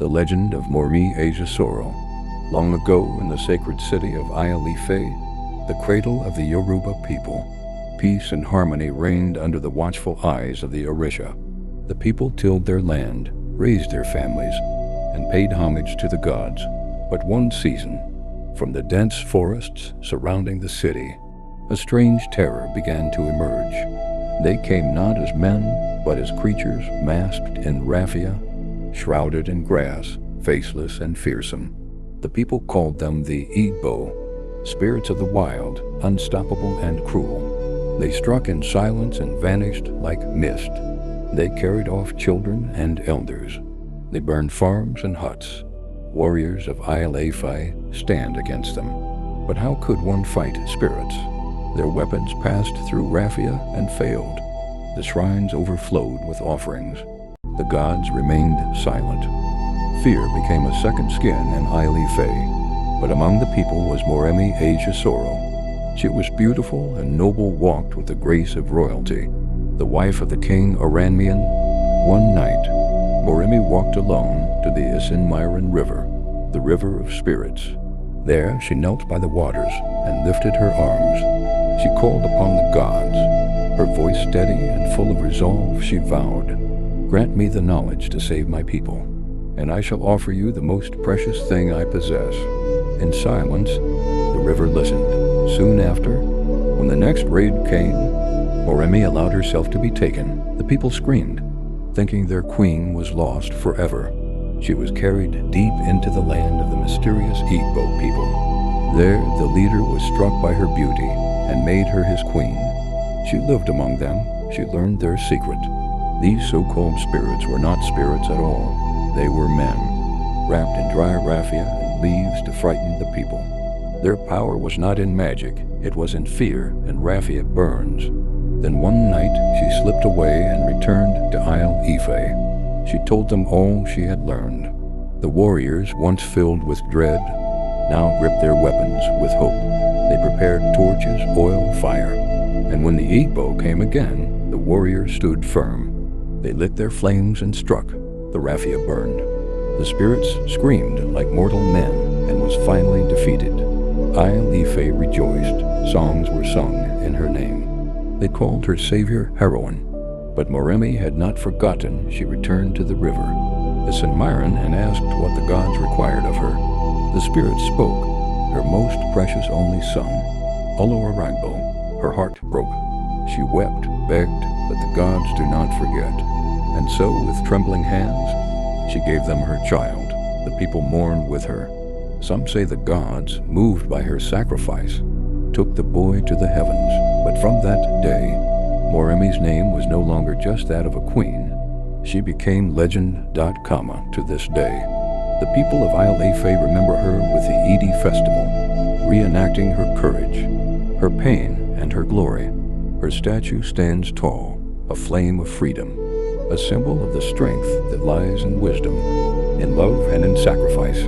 The legend of Moremi Ajasoro. Long ago in the sacred city of Ile-Ife, the cradle of the Yoruba people, peace and harmony reigned under the watchful eyes of the Orisha. The people tilled their land, raised their families, and paid homage to the gods. But one season, from the dense forests surrounding the city, a strange terror began to emerge. They came not as men, but as creatures masked in raffia, shrouded in grass, faceless and fearsome. The people called them the Igbo, spirits of the wild, unstoppable and cruel. They struck in silence and vanished like mist. They carried off children and elders. They burned farms and huts. Warriors of Ile-Ife stand against them. But how could one fight spirits? Their weapons passed through raffia and failed. The shrines overflowed with offerings. The gods remained silent. Fear became a second skin in Ile-Ife, but among the people was Moremi Ajasoro. She was beautiful and noble, walked with the grace of royalty. The wife of the king Oranmian. One night, Moremi walked alone to the Isinmiran River, the river of spirits. There she knelt by the waters and lifted her arms. She called upon the gods. Her voice steady and full of resolve, she vowed, "Grant me the knowledge to save my people, and I shall offer you the most precious thing I possess." In silence, the river listened. Soon after, when the next raid came, Moremi allowed herself to be taken. The people screamed, thinking their queen was lost forever. She was carried deep into the land of the mysterious Igbo people. There, the leader was struck by her beauty and made her his queen. She lived among them. She learned their secret. These so-called spirits were not spirits at all. They were men, wrapped in dry raffia and leaves to frighten the people. Their power was not in magic, it was in fear, and raffia burns. Then one night she slipped away and returned to Ile-Ife. She told them all she had learned. The warriors, once filled with dread, now gripped their weapons with hope. They prepared torches, oil, fire, and when the Igbo came again, the warriors stood firm. They lit their flames and struck. The raffia burned. The spirits screamed like mortal men and was finally defeated. Ile-Ife rejoiced. Songs were sung in her name. They called her savior heroine. But Moremi had not forgotten. She returned to the river, Isinmiran, and asked what the gods required of her. The spirits spoke. Her most precious only son, Oloaragbo. Her heart broke. She wept, begged, but the gods do not forget. And so, with trembling hands, she gave them her child. The people mourned with her. Some say the gods, moved by her sacrifice, took the boy to the heavens. But from that day, Moremi's name was no longer just that of a queen. She became legend. To this day. The people of Ile-Ife remember her with the Idi festival, reenacting her courage, her pain, and her glory. Her statue stands tall, a flame of freedom, a symbol of the strength that lies in wisdom, in love and in sacrifice.